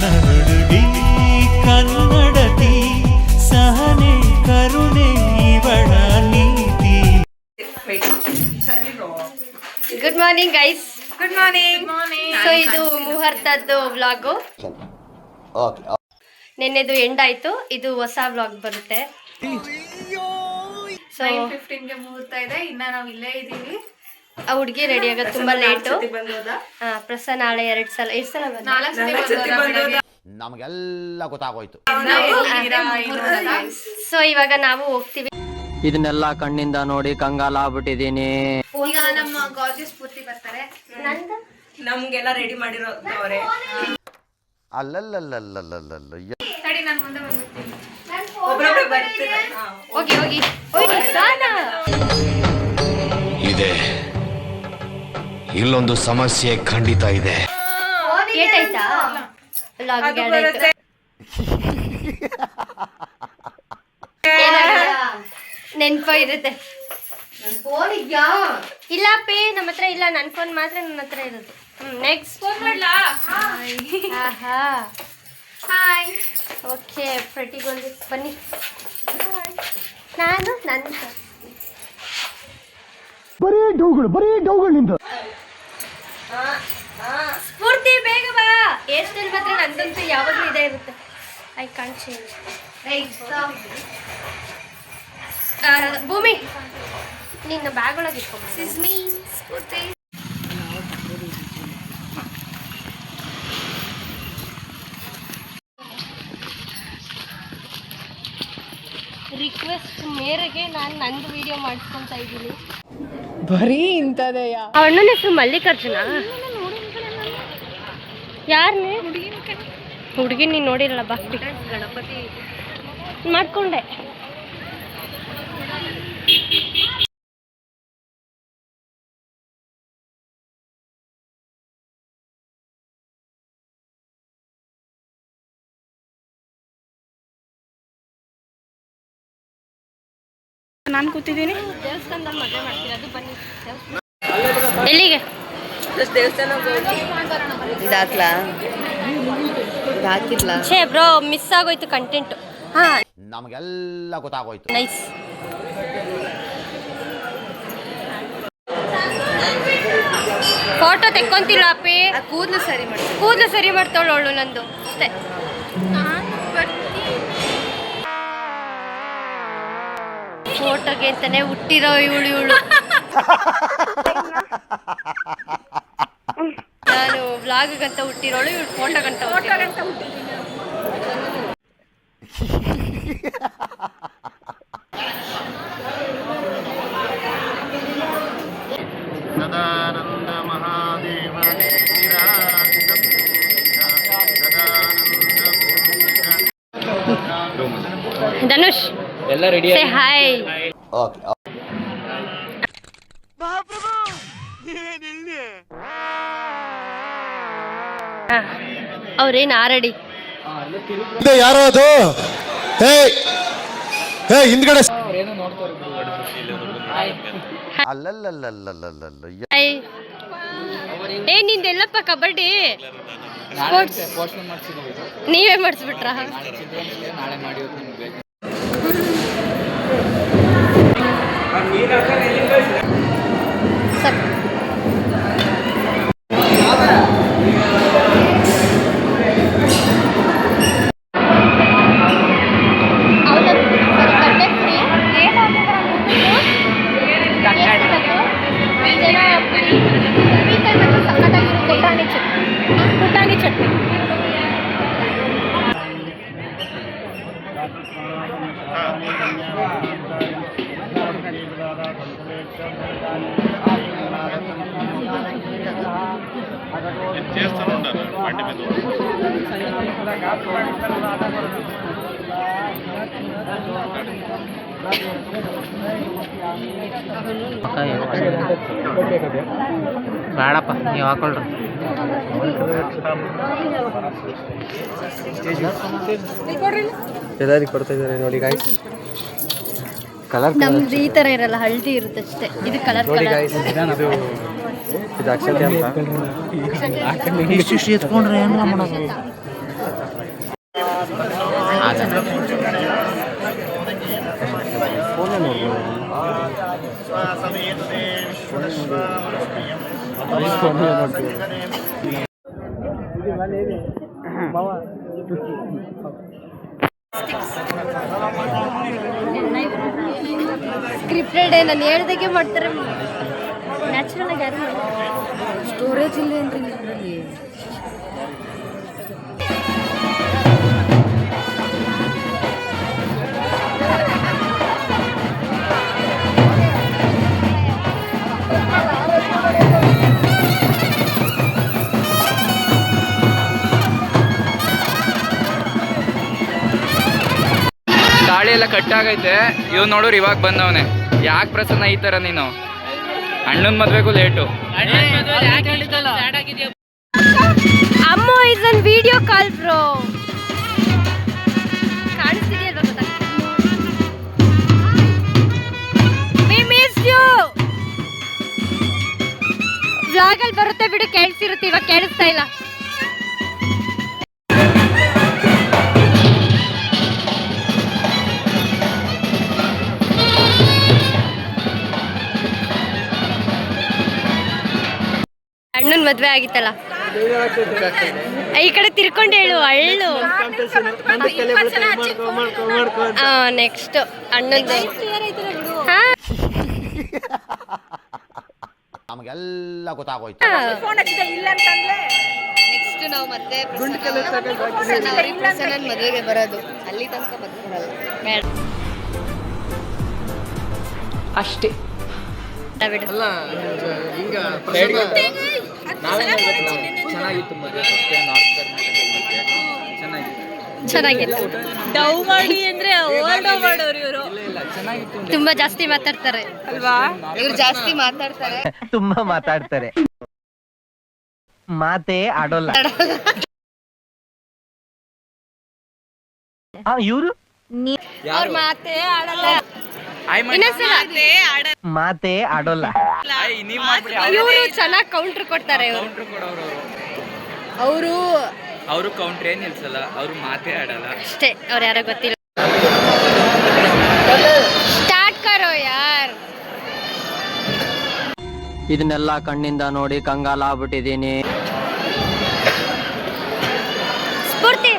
ನನ್ನ ಹುಡುಗಿ ಕನ್ನಡತಿ ಸಹನೆ ಕರುಣೆ ಇವಳ ನೀತಿ. Good morning guys. Good morning. So ಇದು ಮುಹೂರ್ತದ್ದು ವ್ಲಾಗು. ನೆನ್ನೆದು ಎಂಡ್ ಆಯ್ತು, ಇದು ಹೊಸ ವ್ಲಾಗ್ ಬರುತ್ತೆ. ಸೊ 9:15 ಮುಹೂರ್ತ ಇದೆ, ಇನ್ನ ನಾವು ಇಲ್ಲೇ ಇದೀವಿ. ಆ ಹುಡುಗಿ ರೆಡಿ ಆಗೋದು ತುಂಬಾ ಲೇಟು. ಪ್ರಸ ನಾಳೆ 2 ಸಲ 4 ಸಲ ನಮಗೆಲ್ಲ ಗೊತ್ತಾಗೋಯ್ತು. ಸೊ ಇವಾಗ ನಾವು ಹೋಗ್ತೀವಿ. ಇದನ್ನೆಲ್ಲ ಕಣ್ಣಿಂದ ನೋಡಿ ಕಂಗಾಲ ಆಗ್ಬಿಟ್ಟಿದೀನಿ. ಈಗ ನಮ್ಮ ಗಾರ್ಜಿಯಸ್ ಪೂರ್ತಿ ಬರ್ತಾರೆ, ನಮ್ಗೆಲ್ಲ ರೆಡಿ ಮಾಡಿರೋದವ್ರೆ. ಅಲ್ಲಲ್ಲಲ್ಲಲ್ಲಲ್ಲಲ್ಲ ತಡಿ, ನಾನು ಮುಂದೆ ಬಂದ್ಬಿಡ್ತೀನಿ. ಒಬ್ಬೊಬ್ರು ಬರ್ತೀರಾ? ಹೋಗಿ ಹೋಗಿ ಹೋಗಿ. ಇದೆ, ಇಲ್ಲೊಂದು ಸಮಸ್ಯೆ ಖಂಡಿತ ಇದೆ. ಏಟಾಯ್ತಾ? ವ್ಲಾಗ್ ಏಟಾಯ್ತು. ನೆನ್ಪ ಇರುತ್ತೆ. ಇಲ್ಲ ಪೇ ನಮ್ಮ ಹತ್ರ ಇಲ್ಲ, ನನ್ನ ಫೋನ್ ಮಾತ್ರ ನನ್ನ ಹತ್ರ ಇರೋದು. Next hi. ಓಕೆ, ಪ್ರತಿಗೊಂದು ಬನ್ನಿ. ನಾನು ನನ್ನ ಬರೀ ಡೌಗಳು ನಿಂದು. ಸ್ಫೂರ್ತಿ ಬೇಗ ಬಾ. ಹೇರ್ ಸ್ಟೈಲ್ ಮಾತ್ರ ನಂದಂತೂ ಯಾವಾಗಲೂ ಇದೇ ಇರುತ್ತೆ. I can't change. ಭೂಮಿ ನಿನ್ನ ಬ್ಯಾಗ್ ಒಳಗೆ ಇಟ್ಕೊಂಡು ರಿಕ್ವೆಸ್ಟ್ ಮೇರೆಗೆ ನಾನು ನಂದು ವಿಡಿಯೋ ಮಾಡಿಸ್ಕೊಂತ ಇದ್ದೀನಿ. ಬರೀ ಇಂಥದೇ. ಅವಣ್ಣನ ಹೆಸರು ಮಲ್ಲಿಕಾರ್ಜುನ. ಯಾರನ್ನೇ ಹುಡುಗಿ ನೀನು ನೋಡಿರಲ್ಲ, ಬಾಕ್ತಿ ಗಣಪತಿ ಮಾಡ್ಕೊಂಡೆ. ನಾನು ಕೂತಿದ್ದೀನಿ. ದೇವಸ್ಥಾನದಲ್ಲಿ ಮದುವೆ ಮಾಡ್ತೀರ, ಅದು ಬನ್ನಿ. ಎಲ್ಲಿಗೆ? ಛೇ ಬ್ರೋ, ಮಿಸ್ ಆಗೋಯ್ತು ಕಂಟೆಂಟ್. ಹಾ, ನಮಗೆಲ್ಲ ಗೊತ್ತಾಗೋಯ್ತು. ನೈಸ್. ಫೋಟೋ ತೆಕ್ಕೊಂತಿಲ್ಲ ಅಪ್ಪಿ. ಕೂದಲು ಸರಿ ಮಾಡ್ತಾವಳು ನಂದು ಅಷ್ಟೇ. ಫೋಟೋಗೆ ಅಂತಾನೆ ಹುಟ್ಟಿರೋ ಇವಳು. ನಾನು ವ್ಲಾಗಂತ ಹುಟ್ಟಿರೋಳು, ಇವಳು ಫೋಟೋಗಂತ ಸದಾನಂದ ಮಹಾದೇವ ಧನುಷ್ ಎಲ್ಲ ರೆಡಿ. Say hi. ಓಕೆ. ಅವ್ರೇನು ಆರಡಿ ಯಾರೋ ಅದು ಹಿಂದ್ಗಡೆ ಅಲ್ಲಲ್ಲಲ್ಲಲ್ಲಲ್ಲಲ್ಲ ಏ ನಿಂದೆಲ್ಲಪ್ಪ ಕಬಡ್ಡಿ ಸ್ಪೋರ್ಟ್ಸ್ ನೀವೇ ಮಾಡಿಸ್ಬಿಟ್ರಾ? ಪುಟಾಣಿ ಚಟ್ನಿ. ಬೇಡಪ್ಪ, ನೀವು ಹಾಕೊಳ್ರಿ. ಎಲ್ಲರಿಗೂ ಕೊಡ್ತಾ ಇದ್ದಾರೆ ನೋಡಿ ಗಾಯ್ಸ್. ಕಲರ್ ನಮ್ದು ಈ ತರ ಇರಲ್ಲ, ಹಳದಿ ಇರುತ್ತೆ ಅಷ್ಟೇ. ಇದು ಕಲರ್ ನೋಡಿ ಕಲರ್. ಗಾಯ್ಸ್, ಇದು ಅಕ್ಷತೆ ಅಂತ. ಇಷ್ಟು ಎತ್ಕೊಂಡ್ರೆ ಏನು ಮಾಡೋದು? ಸ್ಕ್ರಿಪ್ಟೆಡ್ ನಾನು ಹೇಳ್ದಾಗೆ ಮಾಡ್ತಾರೆ. ನ್ಯಾಚುರಲ್ ಆಗಿ ಯಾರು ಸ್ಟೋರೇಜ್ ಇಲ್ಲ ಏನ್ರಿ ಇದರಲ್ಲಿ. ಗಾಳಿ ಎಲ್ಲ ಕಟ್ಟಾಗೈತೆ. ಇವ್ ನೋಡ್ರಿ ಇವಾಗ ಬಂದವನೆ. ಯಾಕೆ ಪ್ರಸನ್ನ ಈ ತರ ನೀನು? ಅಣ್ಣನ ಮದ್ವೆಗೂ ಲೇಟು. ಅಮ್ಮ is on video call bro. ಕಾಣಿಸ್ತಿದೆಯಲ್ವಾ ಗೊತ್ತಾ? We miss you. ವ್ಲಾಗ್ ಅಲ್ಲಿ ಬರುತ್ತೆ ಬಿಡು, ಕೇಳಿಸಿರುತ್ತೆ. ಇವಾಗ ಕೇಳಿಸ್ತಾ ಇಲ್ಲ. ಅಣ್ಣನ ಮದ್ವೆ ಆಗಿತ್ತಲ್ಲ, ಈ ಕಡೆ ತಿರ್ಕೊಂಡು ಹೇಳು. ಅಳ್ಳು ನೆಕ್ಸ್ಟ್ ಅಣ್ಣಂದು. ನಮಗೆಲ್ಲ ಗೊತ್ತಾಗೋಯ್ತು. ನೆಕ್ಸ್ಟ್ ನಾವು ಮತ್ತೆ ಪ್ರಸನ್ನನ ಮದುವೆಗೆ ಬರೋದು. ಅಲ್ಲಿ ತನಕ ಮದುವೆ ಬರಲ್ಲ, ಬೇಡ ಅಷ್ಟೇ. ಚೆನ್ನಾಗಿತ್ತು. ತುಂಬಾ ಜಾಸ್ತಿ ಮಾತಾಡ್ತಾರೆ ಅಲ್ವಾ? ಇವ್ರು ಜಾಸ್ತಿ ಮಾತಾಡ್ತಾರೆ, ತುಂಬಾ ಮಾತಾಡ್ತಾರೆ, ಮಾತೇ ಆಡೋಲ್ಲ. ಇವ್ರು ಅವ್ರ ಮಾತೇ ಆಡಲ್ಲ. ಮಾತೇ ಆಡೋಲ್ಲ. ಇವರು ಚೆನ್ನಾಗಿ ಕೌಂಟರ್ ಕೊಡ್ತಾರೆ. ಅವರು ಕೌಂಟ್ರ್ ಏನ್ ನಿಲ್ಸಲ್ಲ, ಅವ್ರು ಮಾತೇ ಆಡಲ್ಲ ಅಷ್ಟೇ. ಅವ್ರು ಯಾರೋ ಗೊತ್ತಿಲ್ಲ. ಸ್ಟಾರ್ಟ್ ಕರೋ ಯಾರ್. ಇದನ್ನೆಲ್ಲ ಕಣ್ಣಿಂದ ನೋಡಿ ಕಂಗಾಲ ಆಗ್ಬಿಟ್ಟಿದೀನಿ. ಸ್ಫೂರ್ತಿ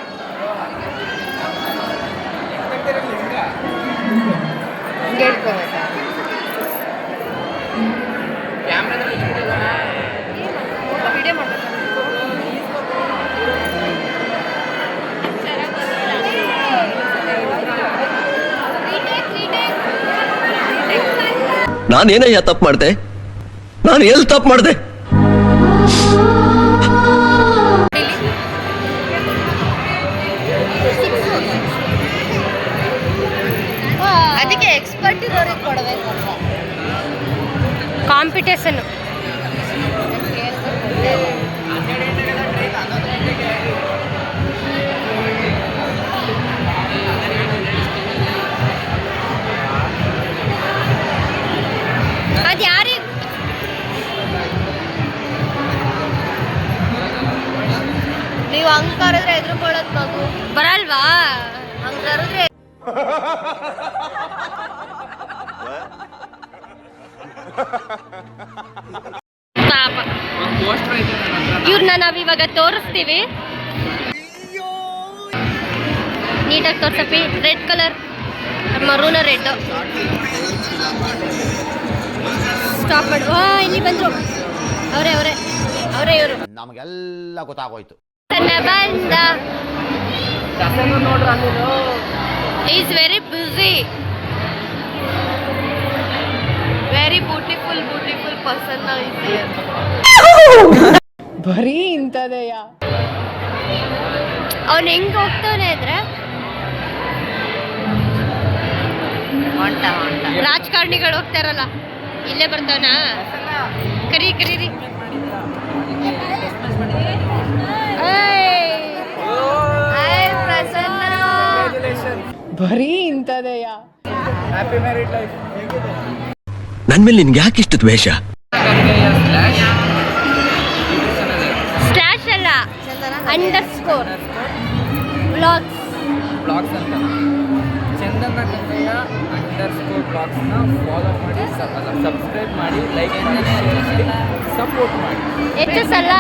ನಾನೇನಯ್ಯ ತಪ್ಪು ಮಾಡ್ದೆ? ನಾನು ಎಲ್ಲಿ ತಪ್ಪು ಮಾಡ್ದೆ? ಅದಕ್ಕೆ ಎಕ್ಸ್ಪರ್ಟ್ ಇರೋರಿಗೆ ಕೊಡಬೇಕು. ಕಾಂಪಿಟೇಷನ್ ಅದು ಯಾರಿಗೆ ನೀವು ಹಂಗ್ ಕರೆದ್ರೆ ಎದುರುಕೊಳ್ಳೋದು ಮಗು ಬರಲ್ವಾ? ಹಂಗ್ ಕರೆದ್ರೆ ಪಾಪ. ಇವ್ರನ್ನ ನಾವಿವಾಗ ತೋರಿಸ್ತೀವಿ. ನೀಟಾಗಿ ತೋರ್ಸಪ್ಪಿ. Red colour, maroon red. Stop ಮಾಡು. ಇಲ್ಲಿ ಬಂದ್ರು. ಅವರೇ ಇವರು. ನಮಗೆಲ್ಲ ಗೊತ್ತಾಗೋಯ್ತು. ಬಂದ is very busy, very beautiful person. ಬರೀ ಇಂಥದೆಯ. ಅವ್ನು ಹೆಂಗ್ ಹೋಗ್ತಾನೆ ಅಂದ್ರೆ ರಾಜಕಾರಣಿಗಳು ಹೋಗ್ತಾರಲ್ಲ, ಇಲ್ಲೇ ಬರ್ತಾವನ. ಕರೀರಿ. ಬರೀ ಇಂಥದೆಯ. ನನ್ ಮೇಲೆ ನಿನ್ಗೆ ಯಾಕೆ ಇಷ್ಟು ದ್ವೇಷ? ಸ್ಲಾಶ್ ಅಲ್ಲ, ಅಂಡರ್ಸ್ಕೋರ್ ವ್ಲಾಗ್ಸ್. ಬ್ಲಾಗ್ಸ್ ಅಂತ ಚಂದನ ಗಂಗಯ್ಯ _ಬ್ಲಾಗ್ಸ್ನ ಫಾಲೋ ಮಾಡಿ ಸಬ್ಸ್ಕ್ರೈಬ್ ಮಾಡಿ ಲೈಕ್ ಮಾಡಿ ಶೇರ್ ಮಾಡಿ ಸಪೋರ್ಟ್ ಮಾಡಿ. HS ಅಲ್ಲ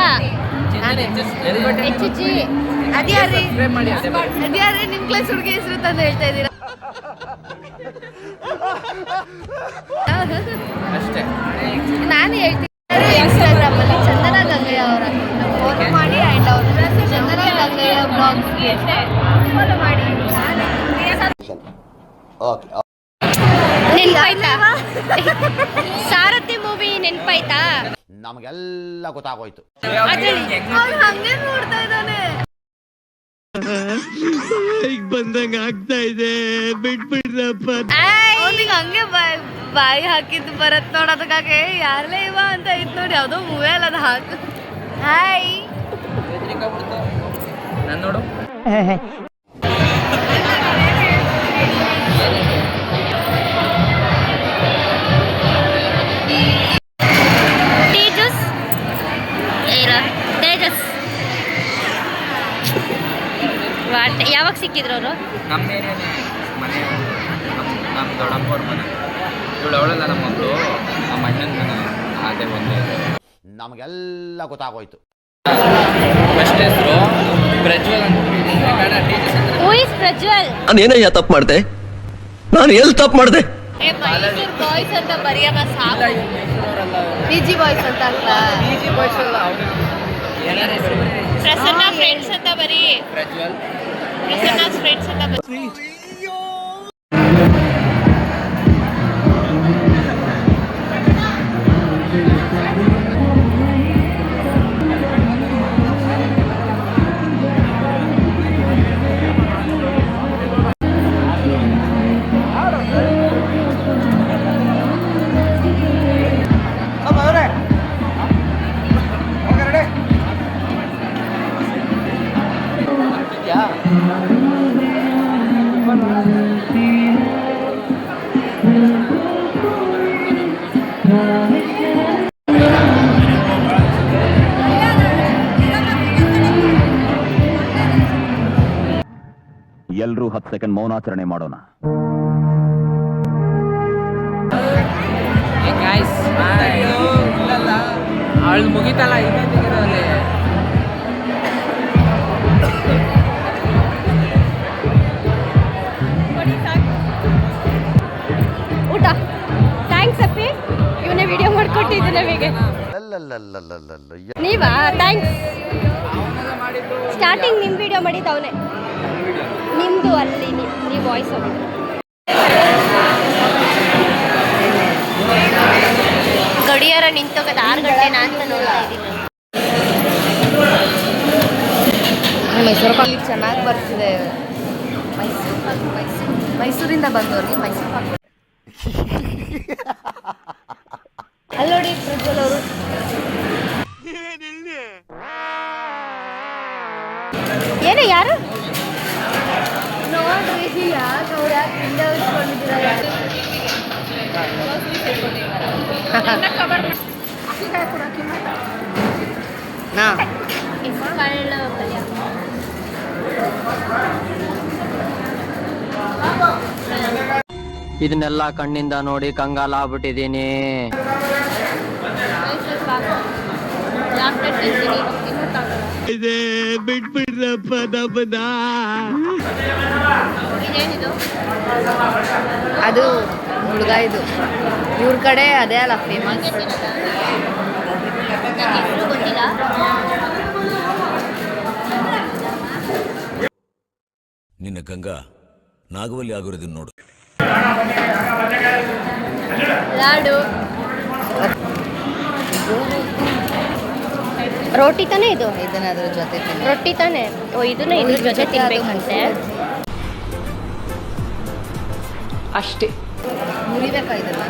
HG ಅದ್ಯಾರಿ ಸಬ್ಸ್ಕ್ರೈಬ್ ಮಾಡಿ ಅದ್ಯಾರಿ ನಿಮ್ಮ ಕ್ಲಾಸ್ ಹುಡುಗಿ ಹೆಸರು ತಂದು ಹೇಳ್ತಾ ಇದ್ದೀರಾ ಅಷ್ಟೇ. ನಾನು ಹೇಳ್ತೀನಿ ಇನ್ಸ್ಟಾಗ್ರಾಮ್ ಅಲ್ಲಿ ಚಂದನ ಗಂಗಯ್ಯ ಅವರ ಫಾಲೋ ಮಾಡಿ ಆ್ಯಂಡ್ ಅವ್ರ ಚಂದನ ಗಂಗಯ್ಯ ಬ್ಲಾಗ್ಸ್ಗೆ ಫಾಲೋ ಮಾಡಿ. ನೆನ್ಪಾಯ್ತಾ ಸಾರಥಿ ಮೂವಿ ನೆನ್ಪಾಯ್ತಾ? ನಮಗೆಲ್ಲ ಗೊತ್ತಾಗೋಯ್ತು. ಅವ್ನು ಹಂಗೆ ನೋಡ್ತಾ ಇದ್ದಾನೆ. ಬಂದಂಗ ಆಗ್ತಾ ಇದೆ, ಬಿಟ್ಬಿಡ್ರಪ್ಪ. ಅವ್ನಿಗೆ ಹಂಗೆ ಬಾಯಿ ಹಾಕಿದ್ದು ಬರತ್ ನೋಡೋದಕ್ಕಾಗೆ ಯಾರಲೇ ಇವ ಅಂತ ಇತ್ತು ನೋಡಿ. ಯಾವುದೋ ಮೂವಿ ಅಲ್ಲ ಅದು ಹಾಕು. ಹಾಯ್ ನಾನು ನೋಡು. ತೇಜಸ್ ತೇಜಸ್ ಯಾವಾಗ ಸಿಕ್ಕಿದ್ರು ಅವರು? ನಮ್ಮ ಏರಿಯಾನೇ ಮನೆ, ನಮ್ಮ ದೊಡ್ಡಪ್ಪವ್ರ ಮನೆ. ಇವಳು ಅವಳಲ್ಲ ನಮ್ಮ ಮಗಳು, ನಮ್ಮ ಅಣ್ಣನ ಮನೆ. ಅದೇ ಒಂದೇ. ನಮಗೆಲ್ಲ ಗೊತ್ತಾಗೋಯ್ತು. ಫಸ್ಟ್ ಹೆಸರು ಪ್ರಜ್ವಲ್ ಅಂತ. Who is Prajwal? ನಾನು ಏನಯ್ಯ ತಪ್ಪು ಮಾಡಿದೆ? ನಾನು ಎಲ್ಲಿ ತಪ್ಪು ಮಾಡಿದೆ? ಮೈಸೂರು ಬಾಯ್ಸ್ ಅಂತ ಬರೆಯಕ ಸಾಕು. PG ಬಾಯ್ಸ್ ಅಂತ ಅಲ್ವಾ? PG ಬಾಯ್ಸ್ ಅಲ್ಲ ಅವರು. ಏನಾರ ಹೆಸರು ಪ್ರಸನ್ನ ಫ್ರೆಂಡ್ಸ್ ಅಂತ ಬರೀ. ಪ್ರಜ್ವಲ್ ಪ್ರಸನ್ನ ಫ್ರೆಂಡ್ಸ್ ಅಂತ ಬರೀ. ಎಲ್ರೂ 10 ಸೆಕೆಂಡ್ ಮೌನಾಚರಣೆ ಮಾಡೋಣ. ಅವಳು ಮುಗಿತಲ್ಲ ಇನ್ನೊಂದಿಗಿರೋಲ್ಲಿ. ಊಟ ಥ್ಯಾಂಕ್ಸ್ ಅಪ್ಪಿ, ಇವನೇ ವಿಡಿಯೋ ಮಾಡ್ಕೊಟ್ಟಿದ್ದು ನಮಗೆ. ನೀವಾ? ಥ್ಯಾಂಕ್ಸ್. ಸ್ಟಾರ್ಟಿಂಗ್ ನಿಮ್ಮ ವಿಡಿಯೋ ಮಾಡಿದ್ದವನೇ, ನಿಮ್ಮದು ಅಲ್ಲಿ ನೀವು ವಾಯ್ಸ್ ಓವರ್. ಗಡಿಯಾರ ನಿಂತೋಗೋದು 6 ಗಂಟೆನಾ ಅಂತ ನೋಡ್ತಾ ಇದ್ದೀನಿ. ಮೈಸೂರು ಪಾಕ್ ಚೆನ್ನಾಗಿ ಬರ್ತಿದೆ. ಮೈಸೂರಿಂದ ಬಂದವ್ರಿಗೆ ಮೈಸೂರು ಪಾಕ್. ಅಲ್ಲಿ ನೋಡಿ ಪ್ರಜ್ವಲ್ ಅವರು. ಏನೇ ಯಾರು ನೋಡ್ರಿ, ಯಾಕೆ ಅವ್ರು ಯಾಕೆ ಹಿಂದೆ ಉಳಿಸ್ಕೊಂಡಿದ್ದೀರ? ಇದನ್ನೆಲ್ಲ ಕಣ್ಣಿಂದ ನೋಡಿ ಕಂಗಾಲಾಗ್ಬಿಟ್ಟಿದೀನಿ. ಬಿಟ್ಬಿಡ್ರಪ್ಪ ನಮ್ಮನ್ನ. ಅದು ಹುಡುಗ, ಇದು ಇವ್ರ ಕಡೆ ಅದೇ ಅಲ್ಲ ಫೇಮಸ್. ನಿನ್ನ ಗಂಗಾ ನಾಗವಲ್ಲಿ ಆಗಿರೋದನ್ನ ನೋಡು. ಲಾಡು ರೋಟಿ ತಾನೇ ಇದು? ಇದನ್ನ ಅದ್ರ ಜೊತೆ ರೊಟ್ಟಿ ತಾನೇ? ಓ, ಇದನ್ನ ಇದ್ರ ಜೊತೆ ತಿನ್ಬೇಕಂತೆ ಅಷ್ಟೇ. ಮುರಿಬೇಕಾ ಇದನ್ನ?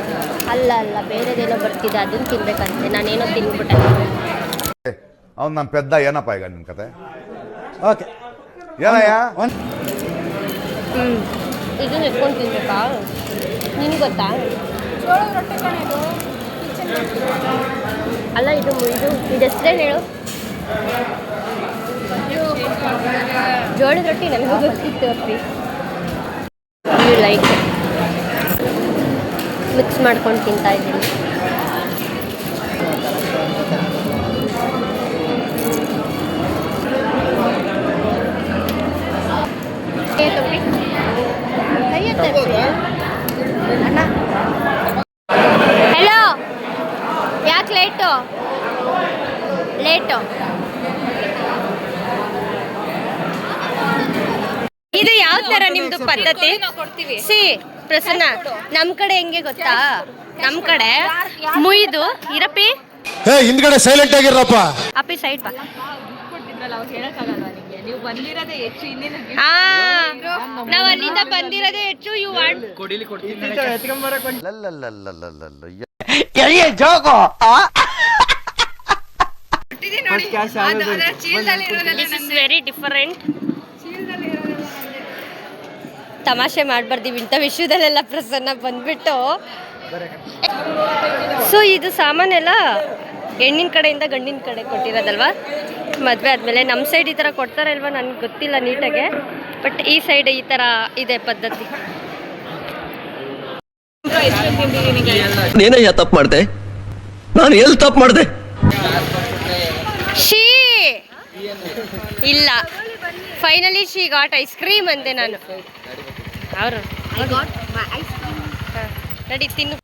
ಅಲ್ಲ ಅಲ್ಲ, ಬೇರೆದೇನೋ ಬರ್ತಿದೆ, ಅದನ್ನ ತಿನ್ಬೇಕಂತೆ. ನಾನೇನೋ ತಿನ್ಬಿಟ್ಟೆ. ಅವ್ನು ನಮ್ಮ ಪೆದ್ದ. ಏನಪ್ಪ ಈಗ ನಿಮ್ಮ ಕತೆ? ಓಕೆ, ಏನಯ್ಯ? ಇದನ್ನ ಎತ್ಕೊಂಡು ತಿನ್ಬೇಕಾ? ನಿನ್ಗೆ ಗೊತ್ತಾ? ಅಲ್ಲ, ಇದು ಇದು ಹೆಸರೇನು ಹೇಳು? ಜೋಳದ ರೊಟ್ಟಿ ನನಗೂ ಗೊತ್ತಿತ್ತು ಅಪ್ಪಿ. ಯು ಲೈಕ್ ಮಿಕ್ಸ್ ಮಾಡ್ಕೊಂಡು ತಿಂತಾ ಇದ್ದೀನಿ. ಹಲೋ, ಯಾಕೆ ಲೇಟು? ಇದು ಯಾವ ತರ ನಿಮ್ದು ಪದ್ಧತಿ? ಸಿ ಪ್ರಸನ್ನ, ನಮ್ ಕಡೆ ಹೆಂಗೆ ಗೊತ್ತಾ? ನಮ್ ಕಡೆ ಮುಯ್ದು ಇರಪ್ಪಿ ಹಿಂದ್ಗಡೆ ಸೈಲೆಂಟ್ ಆಗಿರಪ್ಪ. ಅಪ್ಪಿ ಸೈಡ್ ಬಾ. ನಾವ್ ಅಲ್ಲಿಂದ ಬಂದಿರೋದೇ ಹೆಚ್ಚು. You want very different. ತಮಾಷೆ ಮಾಡ್ಬಾರ್ದು ಇಂಥ ವಿಷಯದಲ್ಲೆಲ್ಲ ಪ್ರಸನ್ನ ಬಂದ್ಬಿಟ್ಟು. ಸೊ ಇದು ಸಾಮಾನೆಲ್ಲ ಹೆಣ್ಣಿನ ಕಡೆಯಿಂದ ಗಂಡಿನ ಕಡೆ ಕೊಟ್ಟಿರೋದಲ್ವಾ? ಮದುವೆ ಆದಮೇಲೆ ನಮ್ಮ ಸೈಡ್ ಈ ಥರ ಕೊಡ್ತಾರೆ ಅಲ್ವಾ? ನನಗೆ ಗೊತ್ತಿಲ್ಲ ನೀಟಾಗೆ, ಬಟ್ ಈ ಸೈಡ್ ಈ ಥರ ಇದೆ ಪದ್ಧತಿ. ನೀನೇ ತಪ್ಪು ಮಾಡಿದೆ, ನಾನು ಎಲ್ಲಿ ತಪ್ಪು ಮಾಡಿದೆ? ಶೀ ಇಲ್ಲ, ಫೈನಲಿ ಶೀ ಗಾಟ್ ಐಸ್ ಕ್ರೀಮ್ ಅಂದೆ ನಾನು. ಅವರು ನಡಿ ತಿನ್ನು.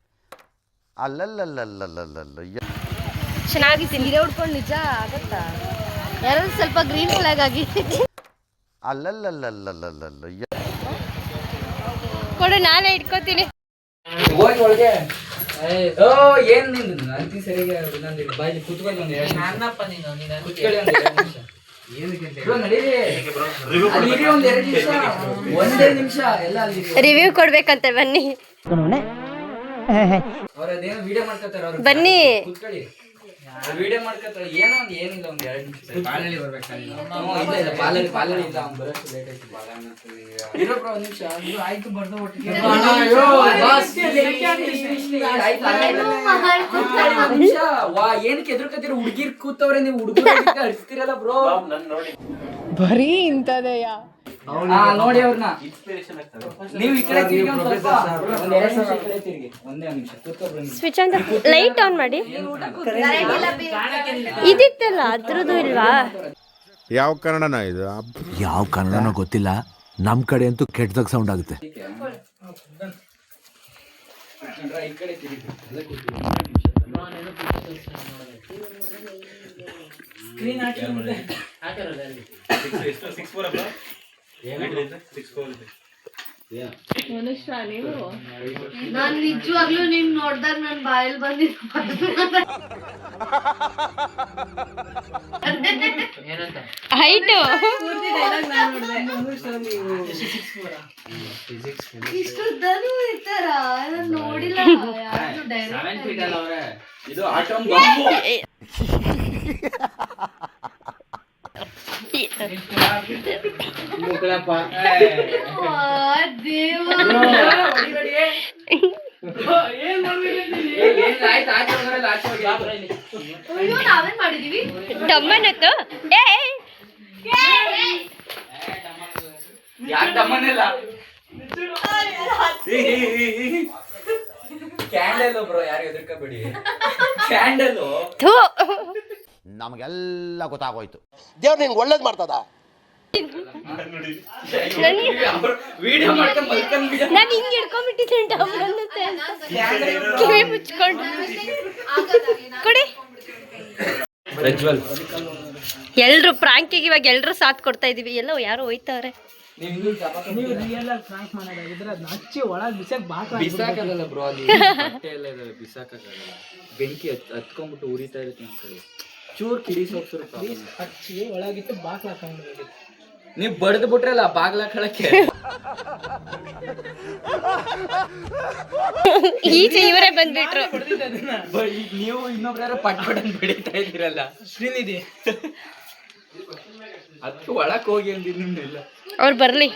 ಚೆನ್ನಾಗಿ ತಿಂದಿದೆ. ಉಡ್ಕೊಂಡು ನಿಜ ಆಗತ್ತಾ? ಯಾರಾದ್ರೂ ಸ್ವಲ್ಪ ಗ್ರೀನ್ ಫ್ಲಾಗ್ ಆಗಿ ಕೊಡು, ನಾನೇ ಇಟ್ಕೋತೀನಿ. ಹೋಗಿ ಒಳಗೆ. ಏನ್ ನಿಂದು ಅಂತಿ ಸರಿಗೆ ಬಾಯಿ ಕುತ್ಕೊಳ್ಳಿ ಒಂದು 2 ನಿಮಿಷ. ಕುತ್ಕೊಳ್ಳಿ ಒಂದು 2 ನಿಮಿಷ. ಒಂದೇ ನಿಮಿಷ ಎಲ್ಲ ರಿವ್ಯೂ ಕೊಡ್ಬೇಕಂತೆ, ಬನ್ನಿ ಅವ್ರದೇನು ವಿಡಿಯೋ ಮಾಡ್ಕೊತಾರೆ. ಅವ್ರು ಬನ್ನಿ ಕುತ್ಕೊಳ್ಳಿ, ವಿಡಿಯೋ ಮಾಡ್ಕೊತಾರೆ. ಏನೋ ಒಂದು ಏನಿಲ್ಲ, ಒಂದು 2 ನಿಮಿಷ ಪಾಲಳಿ ಬರ್ಬೇಕಲ್ಲ. ಇಲ್ಲ ಪಾಲಳಿ ಇಲ್ಲ, ಅವ್ನು ಬರೋಷ್ಟು ಲೇಟ್ ಆಯ್ತು. ಇರೋಬ್ರ 1 ನಿಮಿಷ ಆಯ್ತು. ಬರ್ದು ಒಟ್ಟಿಗೆ ಏನಕ್ಕೆ ಎದುರ್ಕತ್ತೀರ? ಹುಡುಗಿರ್ ಕೂತವ್ರೆ, ನೀವು ಹುಡುಗರು ಅರ್ಸ್ತಿರಲ್ಲ ಬ್ರೋ. ಬರೀ ಇಂಥದೆಯಾ? ನೋಡಿ ಅವ್ರನ್ನ ನೀವು ಈ ಕಡೆ ತಿರ್ಗಿ ಒಂದ್ ಸ್ವಲ್ಪ ಒಂದ್ 2 ನಿಮಿಷ ಈ ಕಡೆ ತಿರ್ಗಿ. ಒಂದೇ 1 ನಿಮಿಷ ಕೂತ್ಕೊಬ್ರು. ಸ್ವಿಚ್ ಆನ್ ಲೈಟ್ ಆನ್ ಮಾಡಿ. ಇದಿತ್ತಲ್ಲ ಅದ್ರದ್ದು ಇಲ್ವಾ? ಯಾವ ಕನ್ನಡನ ಇದು? ಯಾವ ಕನ್ನಡನೋ ಗೊತ್ತಿಲ್ಲ, ನಮ್ ಕಡೆ ಅಂತೂ ಕೆಟ್ಟದಾಗ ಸೌಂಡ್ ಆಗುತ್ತೆ. ಈ ಕಡೆ ತಿರ್ಗಿ ಸ್ಕ್ರೀನ್ ಮನುಷ್ಯ ನೀವು. ನಾನ್ ನಿಜವಾಗ್ಲೂ ನೀನ್ ನೋಡ್ದಾಗ ನನ್ ಬಾಯಲ್ಲಿ ಬಂದಿದ್ದು ಹೈಟು ಇಷ್ಟುದ್ದನೂ ಇರ್ತಾರ? ನೋಡಿಲ್ಲ ಯಾರು ಡೈರೆಕ್ಟ್. ಇದು ಆಟೋ ನಾವೇನ್ ಮಾಡಿದೀವಿ? ದಮ್ಮನತ್ತು ಯಾಕೆ ದಮ್ಮನೆಲ್ಲ ಕ್ಯಾಂಡಲ್ ಬ್ರೋ, ಯಾರು ಎದುರ್ಕಬೇಡಿ. ಕ್ಯಾಂಡಲ್ ನಮಗೆಲ್ಲ ಗೊತ್ತಾಗೋಯ್ತು. ದೇವ್ರು ನಿನ್ಗೆ ಒಳ್ಳೇದ್ ಮಾಡ್ತದ. ವಿಡಿಯೋ ಮಾಡ್ಕೊಂಡು ಮಲ್ಕೊಂಡ್ಬಿಟ್ಟು ನಾನು ಹಿಂಗೆ ಹಿಡ್ಕೊಂಡ್ಬಿಟ್ಟಿದ್ದೆ ಡಮ್ಮನ್ನತ್ತೆ ಕಿವಿ ಮುಚ್ಕೊಂಡು. ಕೊಡಿ. ಎಲ್ರು ಪ್ರಾಂಕಿಗೆ ಇವಾಗ ಎಲ್ರು ಸಾಥ್ ಕೊಡ್ತಾ ಇದೀವಿ. ಎಲ್ಲೋ ಯಾರೋ ಹೋಯ್ತವ್ರೆ. ಬಿಸಾಕಲ್ಲ ಬ್ರೋ, ಅಲ್ಲಿ ಬಟ್ಟೆ ಎಲ್ಲ ಇದಾವೆ, ಬಿಸಾಕಲ್ಲ. ಬೆಂಕಿ ಹತ್ಕೊಂಡ್ಬಿಟ್ಟು ಉರಿತಾ ಇರುತ್ತೆ ನಮ್ ಕಡೆ. ಚೂರ್ ಕಿಡಿಸೋಗ್ಸರು ಹಚ್ಚಿ ಒಳಗಿಟ್ಟು ಬಾಗ್ಲ ಹಾಕೊಂಡು ನೀವು ಬಡ್ದು ಬಿಟ್ರಲ್ಲ ಬಾಗ್ಲ ಹಾಕಳಕ್ಕೆ. ಈಚೆ ಇವರೇ ಬಂದ್ಬಿಟ್ರು. ನೀವು ಇನ್ನೊಬ್ರು ಯಾರೋ ಪಟ್ ಅಂತ ಬೆಳೀತಾ ಇದ್ದೀರಲ್ಲ, ಶ್ರೀನಿಧಿ. ಅದಕ್ಕೆ ಒಳಕ್ ಹೋಗಿ ಅಂದಿಲ್ಲ. ಅವ್ರು ಬರ್ಲಿ.